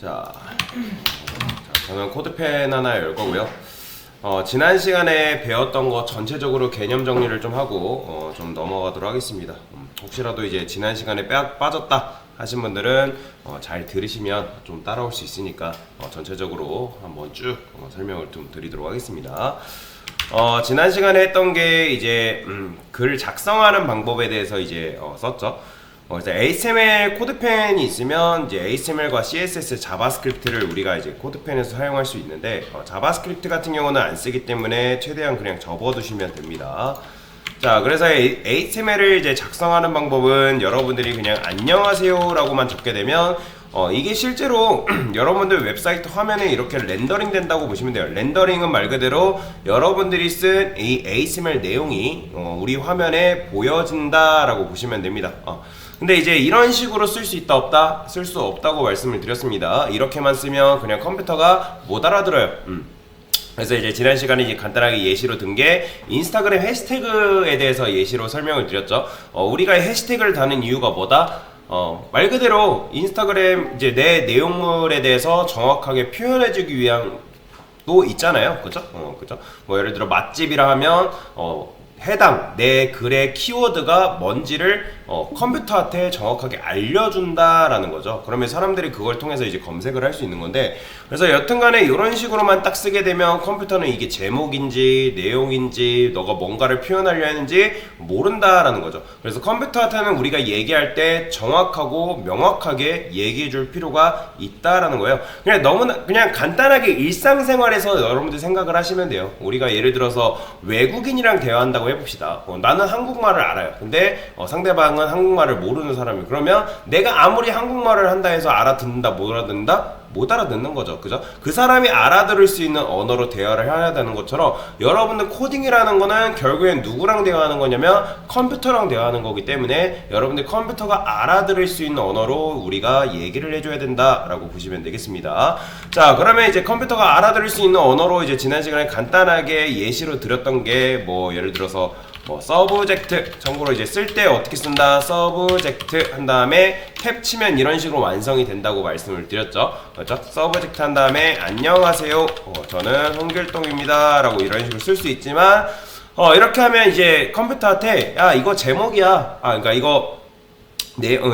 자, 저는 코드펜 하나 열 거고요. 지난 시간에 배웠던 거 전체적으로 개념 정리를 좀 하고 좀 넘어가도록 하겠습니다. 혹시라도 이제 지난 시간에 빠졌다 하신 분들은 잘 들으시면 좀 따라올 수 있으니까 전체적으로 한번 쭉 설명을 좀 드리도록 하겠습니다. 지난 시간에 했던 게 이제 글 작성하는 방법에 대해서 이제 썼죠. 그래서 HTML 코드펜이 있으면 이제 HTML과 CSS, 자바스크립트를 우리가 이제 코드펜에서 사용할 수 있는데 자바스크립트 같은 경우는 안 쓰기 때문에 최대한 그냥 접어두시면 됩니다. 자, 그래서 HTML을 이제 작성하는 방법은 여러분들이 그냥 안녕하세요라고만 적게 되면 이게 실제로 여러분들 웹사이트 화면에 이렇게 렌더링 된다고 보시면 돼요. 렌더링은 말 그대로 여러분들이 쓴 이 HTML 내용이 우리 화면에 보여진다라고 보시면 됩니다. 근데 이제 이런 식으로 쓸 수 있다 없다? 쓸 수 없다고 말씀을 드렸습니다. 이렇게만 쓰면 그냥 컴퓨터가 못 알아들어요. 그래서 이제 지난 시간에 이제 간단하게 예시로 든 게 인스타그램 해시태그에 대해서 예시로 설명을 드렸죠. 우리가 해시태그를 다는 이유가 뭐다? 말 그대로 인스타그램 이제 내 내용물에 대해서 정확하게 표현해주기 위한 도 있잖아요. 그죠? 그죠? 뭐 예를 들어 맛집이라 하면 해당 내 글의 키워드가 뭔지를 컴퓨터한테 정확하게 알려준다라는 거죠. 그러면 사람들이 그걸 통해서 이제 검색을 할 수 있는 건데, 그래서 여튼간에 이런 식으로만 딱 쓰게 되면 컴퓨터는 이게 제목인지 내용인지 너가 뭔가를 표현하려 했는지 모른다라는 거죠. 그래서 컴퓨터한테는 우리가 얘기할 때 정확하고 명확하게 얘기해 줄 필요가 있다라는 거예요. 그냥 너무나 그냥 간단하게 일상생활에서 여러분들 생각을 하시면 돼요. 우리가 예를 들어서 외국인이랑 대화한다고 해봅시다. 나는 한국말을 알아요. 근데 상대방은 한국말을 모르는 사람이에요. 그러면 내가 아무리 한국말을 한다 해서 알아듣는다, 못 알아듣는다? 못 알아듣는 거죠. 그죠? 그 사람이 알아들을 수 있는 언어로 대화를 해야 되는 것처럼 여러분들 코딩이라는 거는 결국엔 누구랑 대화하는 거냐면 컴퓨터랑 대화하는 거기 때문에 여러분들 컴퓨터가 알아들을 수 있는 언어로 우리가 얘기를 해줘야 된다라고 보시면 되겠습니다. 자, 그러면 이제 컴퓨터가 알아들을 수 있는 언어로 이제 지난 시간에 간단하게 예시로 드렸던 게 뭐 예를 들어서 서브젝트, 참고로 이제 쓸 때 어떻게 쓴다? 서브젝트 한 다음에 탭 치면 이런 식으로 완성이 된다고 말씀을 드렸죠. 그렇죠? 서브젝트 한 다음에 안녕하세요, 저는 홍길동입니다 라고 이런 식으로 쓸 수 있지만 이렇게 하면 이제 컴퓨터한테 야 이거 제목이야, 그러니까 이거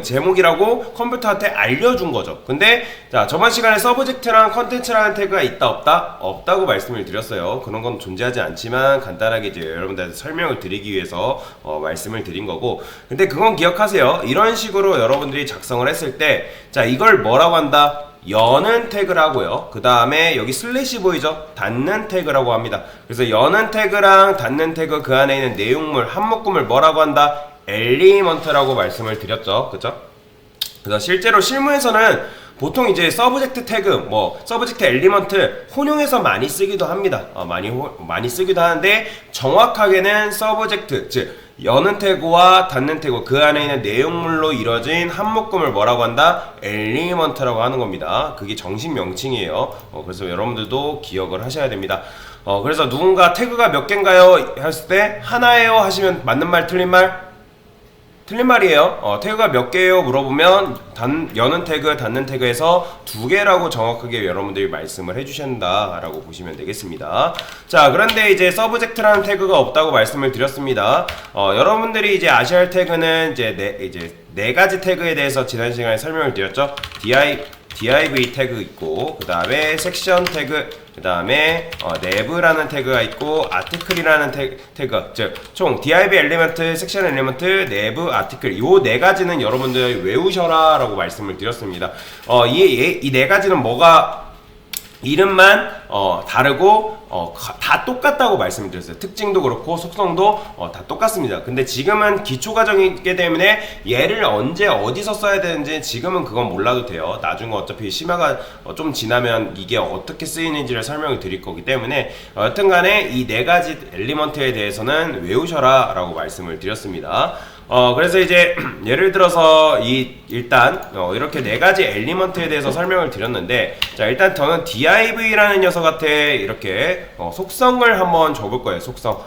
제목이라고 컴퓨터한테 알려준 거죠. 근데 자, 저번 시간에 서브젝트랑 컨텐츠라는 태그가 있다 없다? 없다고 말씀을 드렸어요. 그런 건 존재하지 않지만 간단하게 이제 여러분들한테 설명을 드리기 위해서 말씀을 드린 거고, 근데 그건 기억하세요. 이런 식으로 여러분들이 작성을 했을 때 자, 이걸 뭐라고 한다? 여는 태그라고요. 그 다음에 여기 슬래시 보이죠? 닫는 태그라고 합니다. 그래서 여는 태그랑 닫는 태그 그 안에 있는 내용물 한 묶음을 뭐라고 한다? 엘리먼트라고 말씀을 드렸죠. 그쵸? 그래서 실제로 실무에서는 보통 이제 서브젝트 태그, 서브젝트 엘리먼트 혼용해서 많이 쓰기도 합니다. 많이 쓰기도 하는데 정확하게는 서브젝트, 즉 여는 태그와 닫는 태그 그 안에 있는 내용물로 이뤄진 한 묶음을 뭐라고 한다? 엘리먼트라고 하는 겁니다. 그게 정식 명칭이에요. 그래서 여러분들도 기억을 하셔야 됩니다. 그래서 누군가 태그가 몇 개인가요? 했을 때 하나예요 하시면 맞는 말 틀린 말? 틀린 말이에요. 태그가 몇 개예요? 물어보면 여는 태그, 닫는 태그에서 2개라고 정확하게 여러분들이 말씀을 해주신다라고 보시면 되겠습니다. 자, 그런데 이제 서브젝트라는 태그가 없다고 말씀을 드렸습니다. 여러분들이 이제 아셔야 할 태그는 이제 네 가지 태그에 대해서 지난 시간에 설명을 드렸죠. div 태그 있고, 그 다음에 섹션 태그, 그 다음에 nev라는 태그가 있고, article이라는 태그, 즉 총 div 엘리먼트, 섹션 엘리먼트, nev, article 요 네 가지는 여러분들 외우셔라 라고 말씀을 드렸습니다. 이 네 가지는 뭐가 이름만 다르고 다 똑같다고 말씀을 드렸어요. 특징도 그렇고 속성도 다 똑같습니다. 근데 지금은 기초 과정이기 때문에 얘를 언제 어디서 써야 되는지 지금은 그건 몰라도 돼요. 나중에 어차피 심화가 좀 지나면 이게 어떻게 쓰이는지를 설명을 드릴 거기 때문에 여튼간에 이 네 가지 엘리먼트에 대해서는 외우셔라 라고 말씀을 드렸습니다. 그래서 이제 예를 들어서 일단 이렇게 네 가지 엘리먼트에 대해서 설명을 드렸는데, 자, 일단 저는 div라는 녀석한테 이렇게 속성을 한번 줘볼 거예요. 속성.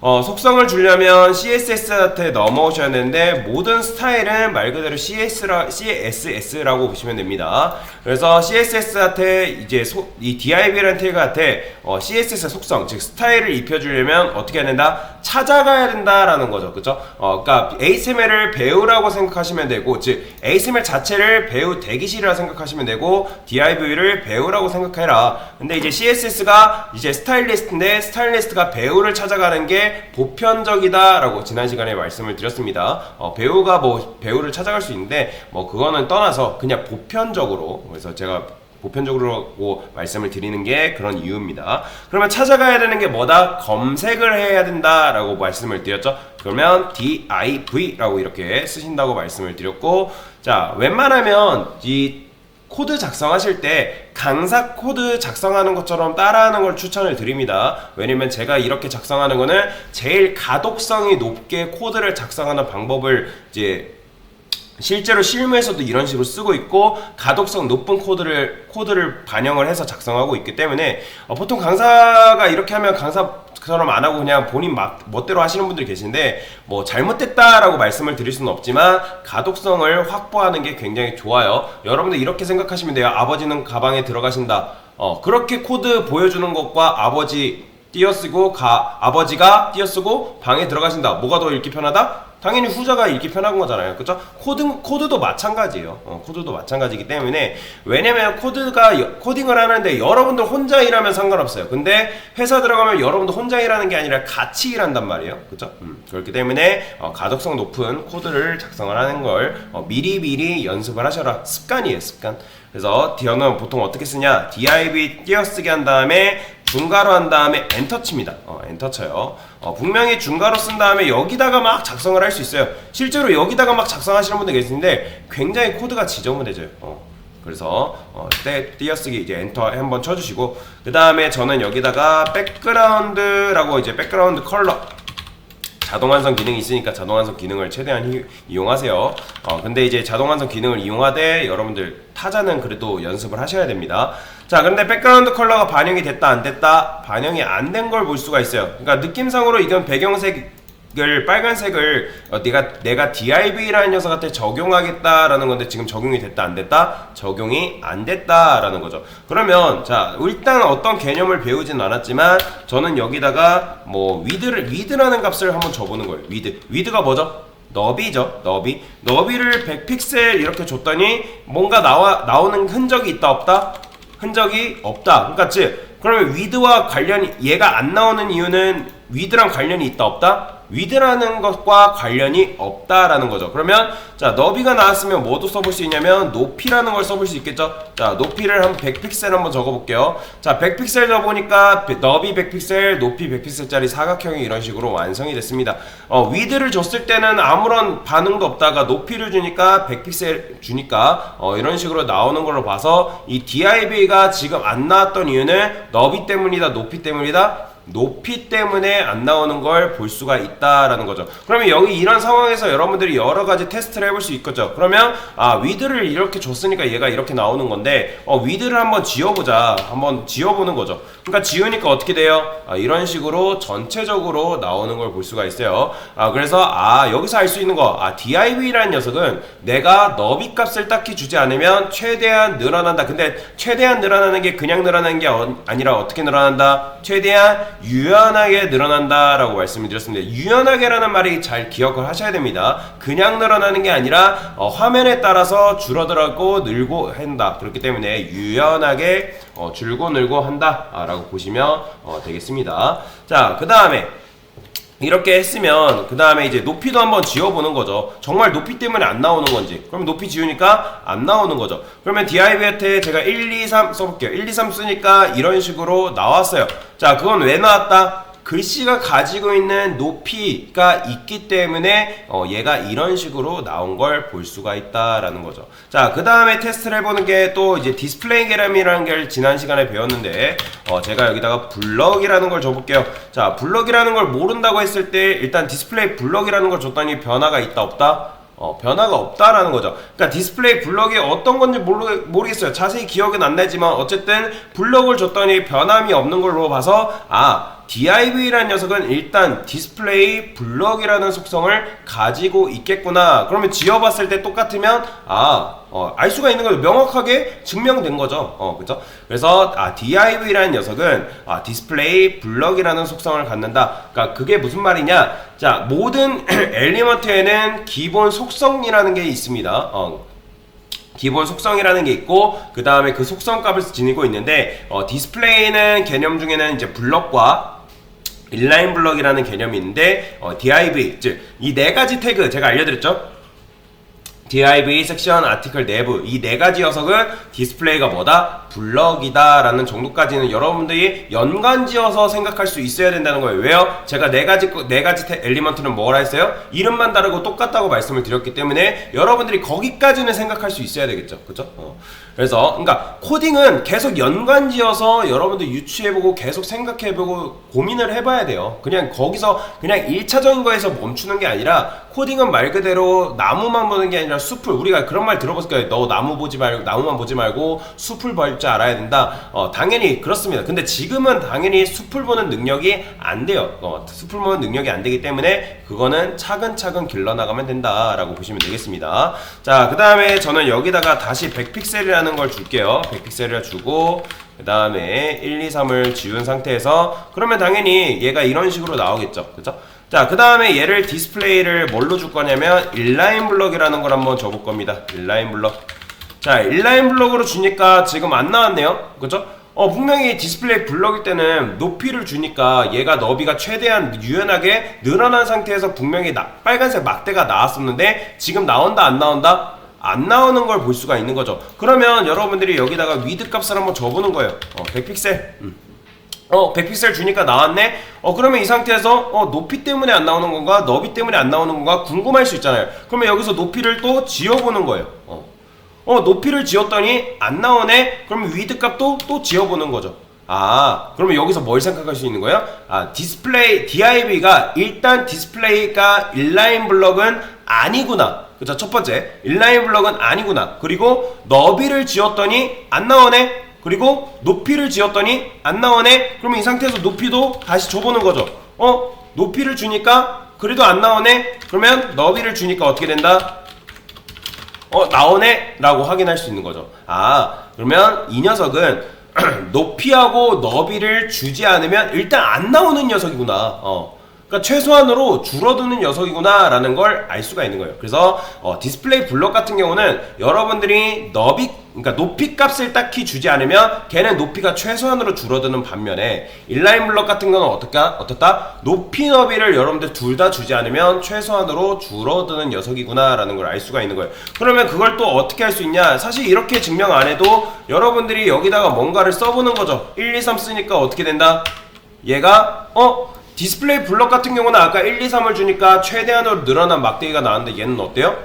속성을 주려면 CSS한테 넘어오셔야 되는데 모든 스타일은 말 그대로 CSS라고 보시면 됩니다. 그래서 CSS한테 이제 이 DIV라는 태그한테 CSS 속성, 즉 스타일을 입혀주려면 어떻게 해야 된다? 찾아가야 된다라는 거죠. 그쵸? 그러니까 HTML을 배우라고 생각하시면 되고, 즉 HTML 자체를 배우 대기실이라고 생각하시면 되고, DIV를 배우라고 생각해라. 근데 이제 CSS가 이제 스타일리스트인데 스타일리스트가 배우를 찾아가는 게 보편적이다 라고 지난 시간에 말씀을 드렸습니다. 배우가 뭐 배우를 찾아갈 수 있는데 뭐 그거는 떠나서 그냥 보편적으로, 그래서 제가 보편적으로 말씀을 드리는 게 그런 이유입니다. 그러면 찾아가야 되는 게 뭐다? 검색을 해야 된다 라고 말씀을 드렸죠. 그러면 div 라고 이렇게 쓰신다고 말씀을 드렸고, 자, 웬만하면 이 코드 작성하실 때 강사 코드 작성하는 것처럼 따라하는 걸 추천을 드립니다. 왜냐면 제가 이렇게 작성하는 거는 제일 가독성이 높게 코드를 작성하는 방법을 이제 실제로 실무에서도 이런 식으로 쓰고 있고, 가독성 높은 코드를 반영을 해서 작성하고 있기 때문에 보통 강사가 이렇게 하면 강사처럼 안 하고 그냥 본인 멋대로 하시는 분들이 계신데, 뭐 잘못됐다라고 말씀을 드릴 수는 없지만 가독성을 확보하는 게 굉장히 좋아요. 여러분들 이렇게 생각하시면 돼요. 아버지는 가방에 들어가신다. 그렇게 코드 보여주는 것과 아버지가 띄어쓰고 방에 들어가신다. 뭐가 더 읽기 편하다? 당연히 후자가 읽기 편한 거잖아요. 그쵸? 코드도 마찬가지예요. 코드도 마찬가지이기 때문에, 왜냐면 코딩을 하는데 여러분들 혼자 일하면 상관없어요. 근데 회사 들어가면 여러분들 혼자 일하는 게 아니라 같이 일한단 말이에요. 그쵸? 그렇기 때문에 가독성 높은 코드를 작성을 하는 걸 미리 연습을 하셔라. 습관이에요, 습관. 그래서 저는 보통 어떻게 쓰냐? div 띄어쓰기 한 다음에 중괄호 한 다음에 엔터 칩니다. 엔터 쳐요. 분명히 중괄호 쓴 다음에 여기다가 막 작성을 할 수 있어요. 실제로 여기다가 막 작성하시는 분들 계시는데 굉장히 코드가 지저분해져요. 그래서 띄어쓰기 이제 엔터 한번 쳐주시고, 그 다음에 저는 여기다가 백그라운드라고 이제 백그라운드 컬러 자동 완성 기능이 있으니까 자동 완성 기능을 최대한 이용하세요. 근데 이제 자동 완성 기능을 이용하되 여러분들 타자는 그래도 연습을 하셔야 됩니다. 자, 근데 백그라운드 컬러가 반영이 됐다 안 됐다? 반영이 안 된 걸 볼 수가 있어요. 그러니까 느낌상으로 이건 배경색을 빨간색을 내가 div라는 녀석한테 적용하겠다라는 건데, 지금 적용이 됐다 안 됐다? 적용이 안 됐다라는 거죠. 그러면 자, 일단 어떤 개념을 배우진 않았지만 저는 여기다가 뭐 위드라는 값을 한번 줘보는 거예요. 위드가 뭐죠? 너비죠. 너비를 100픽셀 이렇게 줬더니 뭔가 나오는 흔적이 있다 없다? 흔적이 없다. 그러니까 그러면 위드와 관련이, 얘가 안 나오는 이유는 위드랑 관련이 있다 없다? 위드라는 것과 관련이 없다라는 거죠. 그러면 자, 너비가 나왔으면 뭐도 써볼 수 있냐면 높이라는 걸 써볼 수 있겠죠. 자, 높이를 한 100픽셀 한번 적어볼게요. 자, 100픽셀 적어보니까 너비 100픽셀, 높이 100픽셀짜리 사각형이 이런 식으로 완성이 됐습니다. 위드를 줬을 때는 아무런 반응도 없다가 높이를 주니까 100픽셀 주니까 이런 식으로 나오는 걸로 봐서 이 div가 지금 안 나왔던 이유는 너비 때문이다, 높이 때문이다? 높이 때문에 안 나오는 걸 볼 수가 있다라는 거죠. 그러면 여기 이런 상황에서 여러분들이 여러 가지 테스트를 해볼 수 있겠죠. 그러면 위드를 이렇게 줬으니까 얘가 이렇게 나오는 건데 위드를 한번 지워보자. 한번 지워보는 거죠. 그러니까 지우니까 어떻게 돼요? 이런 식으로 전체적으로 나오는 걸 볼 수가 있어요. 그래서 여기서 알 수 있는 거, div라는 녀석은 내가 너비 값을 딱히 주지 않으면 최대한 늘어난다. 근데 최대한 늘어나는 게 그냥 늘어나는 게 아니라 어떻게 늘어난다? 최대한 유연하게 늘어난다 라고 말씀을 드렸습니다. 유연하게라는 말이 잘 기억을 하셔야 됩니다. 그냥 늘어나는 게 아니라 화면에 따라서 줄어들고 늘고 한다. 그렇기 때문에 유연하게 줄고 늘고 한다 라고 보시면 되겠습니다. 자, 그 다음에 이렇게 했으면 그 다음에 이제 높이도 한번 지워보는 거죠. 정말 높이 때문에 안 나오는 건지. 그럼 높이 지우니까 안 나오는 거죠. 그러면 div한테 제가 1, 2, 3 써볼게요. 1, 2, 3 쓰니까 이런 식으로 나왔어요. 자, 그건 왜 나왔다? 글씨가 가지고 있는 높이가 있기 때문에 얘가 이런 식으로 나온 걸 볼 수가 있다라는 거죠. 자, 그 다음에 테스트를 해보는 게 또 이제 디스플레이 계량이라는 걸 지난 시간에 배웠는데 제가 여기다가 블럭이라는 걸 줘볼게요. 자, 블럭이라는 걸 모른다고 했을 때 일단 디스플레이 블럭이라는 걸 줬더니 변화가 있다 없다? 변화가 없다라는 거죠. 그러니까 디스플레이 블럭이 어떤 건지 모르겠어요. 자세히 기억은 안 나지만 어쨌든 블럭을 줬더니 변함이 없는 걸로 봐서 DIV라는 녀석은 일단 디스플레이 블럭이라는 속성을 가지고 있겠구나. 그러면 지어봤을 때 똑같으면 알 수가 있는 거죠. 명확하게 증명된 거죠. 그죠? 그래서 DIV라는 녀석은 디스플레이 블럭이라는 속성을 갖는다. 그러니까 그게 무슨 말이냐? 자, 모든 엘리먼트에는 기본 속성이라는 게 있습니다. 기본 속성이라는 게 있고 그 다음에 그 속성 값을 지니고 있는데 디스플레이는 개념 중에는 이제 블럭과 인라인 블럭이라는 개념이 있는데 div 즉 이 네 가지 태그 제가 알려드렸죠. div, 섹션, 아티클, 내부 이 네 가지 녀석은 디스플레이가 뭐다? 블럭이다 라는 정도까지는 여러분들이 연관지어서 생각할 수 있어야 된다는 거예요. 왜요? 제가 네 가지 엘리먼트는 뭐라 했어요? 이름만 다르고 똑같다고 말씀을 드렸기 때문에 여러분들이 거기까지는 생각할 수 있어야 되겠죠. 그죠? 그래서 그러니까 코딩은 계속 연관지어서 여러분들 유추해보고 계속 생각해보고 고민을 해봐야 돼요. 그냥 거기서 그냥 1차적인 거에서 멈추는 게 아니라 코딩은 말 그대로 나무만 보는 게 아니라 숲을 우리가 그런 말 들어봤을 거예요. 너 나무만 보지 말고 숲을 볼 줄 알아야 된다. 당연히 그렇습니다. 근데 지금은 당연히 숲을 보는 능력이 안 돼요. 숲을 보는 능력이 안 되기 때문에 그거는 차근차근 길러나가면 된다라고 보시면 되겠습니다. 자, 그 다음에 저는 여기다가 다시 100픽셀이라는 걸 줄게요. 100픽셀을 주고 그 다음에 1, 2, 3을 지운 상태에서 그러면 당연히 얘가 이런 식으로 나오겠죠. 그죠? 자, 그 다음에 얘를 디스플레이를 뭘로 줄 거냐면 인라인 블럭이라는 걸 한번 줘볼 겁니다. 인라인 블럭. 자, 인라인 블럭으로 주니까 지금 안 나왔네요. 그죠? 분명히 디스플레이 블럭일 때는 높이를 주니까 얘가 너비가 최대한 유연하게 늘어난 상태에서 분명히 빨간색 막대가 나왔었는데 지금 나온다 안 나온다? 안 나오는 걸 볼 수가 있는 거죠. 그러면 여러분들이 여기다가 위드 값을 한번 줘보는 거예요. 100픽셀 100픽셀 주니까 나왔네? 그러면 이 상태에서 높이 때문에 안 나오는 건가? 너비 때문에 안 나오는 건가? 궁금할 수 있잖아요. 그러면 여기서 높이를 또 지어보는 거예요. 높이를 지었더니 안 나오네? 그러면 위드 값도 또 지어보는 거죠. 그러면 여기서 뭘 생각할 수 있는 거예요? 디스플레이, DIV가 일단 디스플레이가 인라인 블럭은 아니구나. 그죠? 첫 번째, 인라인 블럭은 아니구나. 그리고 너비를 지었더니 안 나오네? 그리고 높이를 지었더니 안 나오네? 그러면 이 상태에서 높이도 다시 줘보는 거죠. 높이를 주니까 그래도 안 나오네? 그러면 너비를 주니까 어떻게 된다? 나오네? 라고 확인할 수 있는 거죠. 그러면 이 녀석은 높이하고 너비를 주지 않으면 일단 안 나오는 녀석이구나. 그러니까 최소한으로 줄어드는 녀석이구나 라는 걸 알 수가 있는 거예요. 그래서 디스플레이 블럭 같은 경우는 여러분들이 그러니까 높이 값을 딱히 주지 않으면 걔는 높이가 최소한으로 줄어드는 반면에 인라인 블럭 같은 경우는 어떻다? 높이 너비를 여러분들 둘 다 주지 않으면 최소한으로 줄어드는 녀석이구나 라는 걸 알 수가 있는 거예요. 그러면 그걸 또 어떻게 할 수 있냐? 사실 이렇게 증명 안 해도 여러분들이 여기다가 뭔가를 써보는 거죠. 1, 2, 3 쓰니까 어떻게 된다? 얘가 디스플레이 블럭 같은 경우는 아까 1, 2, 3을 주니까 최대한으로 늘어난 막대기가 나왔는데 얘는 어때요?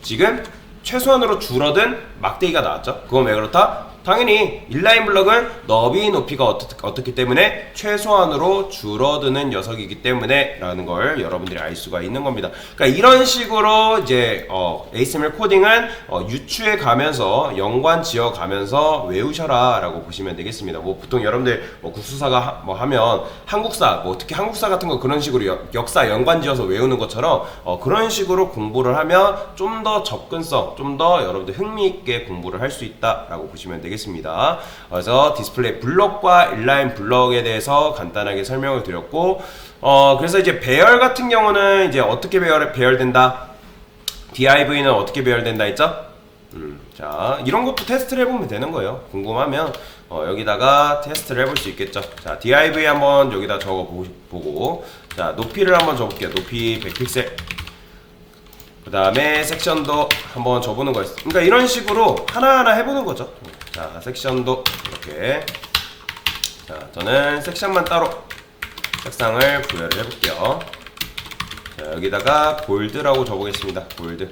지금 최소한으로 줄어든 막대기가 나왔죠. 그건 왜 그렇다? 당연히 인라인 블럭은 너비 높이가 어떻기 때문에 최소한으로 줄어드는 녀석이기 때문에 라는 걸 여러분들이 알 수가 있는 겁니다. 그러니까 이런 식으로 이제 HTML 코딩은 유추해 가면서 연관 지어 가면서 외우셔라 라고 보시면 되겠습니다. 보통 여러분들 국수사가 하면 한국사 특히 한국사 같은 거 그런 식으로 역사 연관 지어서 외우는 것처럼 그런 식으로 공부를 하면 좀 더 접근성 좀 더 여러분들 흥미있게 공부를 할 수 있다 라고 보시면 되겠습니다. 그래서 디스플레이 블럭과 인라인 블럭에 대해서 간단하게 설명을 드렸고 그래서 이제 배열 같은 경우는 이제 어떻게 배열된다? DIV는 어떻게 배열된다 했죠? 자, 이런 것도 테스트를 해보면 되는 거예요. 궁금하면 여기다가 테스트를 해볼 수 있겠죠. 자, div 한번 여기다 적어보고 자, 높이를 한번 줘볼게요. 높이 100픽셀 그 다음에 섹션도 한번 줘보는 거였어. 그러니까 이런 식으로 하나하나 해보는 거죠. 자, 섹션도 이렇게. 자, 저는 섹션만 따로 색상을 부여를 해볼게요. 자, 여기다가 볼드라고 줘보겠습니다. 볼드.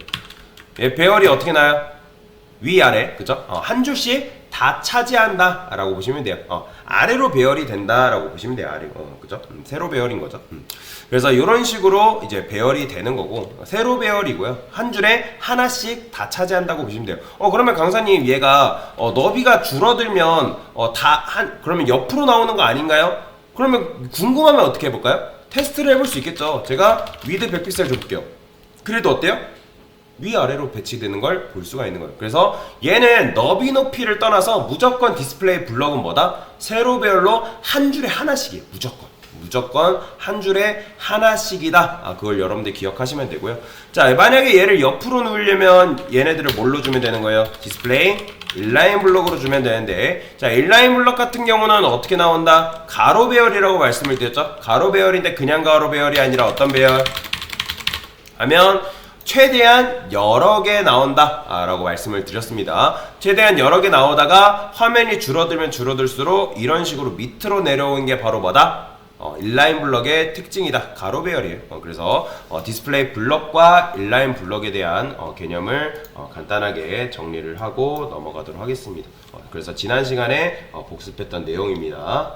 얘 배열이 어떻게 나요? 위아래, 그죠? 한 줄씩 다 차지한다 라고 보시면 돼요. 아래로 배열이 된다 라고 보시면 돼요. 아래, 그죠? 세로 배열인 거죠. 그래서 이런 식으로 이제 배열이 되는 거고, 세로 배열이고요. 한 줄에 하나씩 다 차지한다고 보시면 돼요. 그러면 강사님 얘가 너비가 줄어들면 그러면 옆으로 나오는 거 아닌가요? 그러면 궁금하면 어떻게 해볼까요? 테스트를 해볼 수 있겠죠. 제가 위드 100픽셀 줘볼게요. 그래도 어때요? 위아래로 배치되는 걸 볼 수가 있는 거예요. 그래서 얘는 너비 높이를 떠나서 무조건 디스플레이 블럭은 뭐다? 세로 배열로 한 줄에 하나씩이에요. 무조건 한 줄에 하나씩이다. 그걸 여러분들 기억하시면 되고요. 자, 만약에 얘를 옆으로 누르려면 얘네들을 뭘로 주면 되는 거예요? 디스플레이 인라인 블럭으로 주면 되는데, 자, 인라인 블럭 같은 경우는 어떻게 나온다? 가로 배열이라고 말씀을 드렸죠. 가로 배열인데 그냥 가로 배열이 아니라 어떤 배열? 하면 최대한 여러 개 나온다 라고 말씀을 드렸습니다. 최대한 여러 개 나오다가 화면이 줄어들면 줄어들수록 이런 식으로 밑으로 내려오는 게 바로 뭐다? 인라인 블럭의 특징이다. 가로 배열이에요. 그래서 디스플레이 블럭과 인라인 블럭에 대한 개념을 간단하게 정리를 하고 넘어가도록 하겠습니다. 그래서 지난 시간에 복습했던 내용입니다.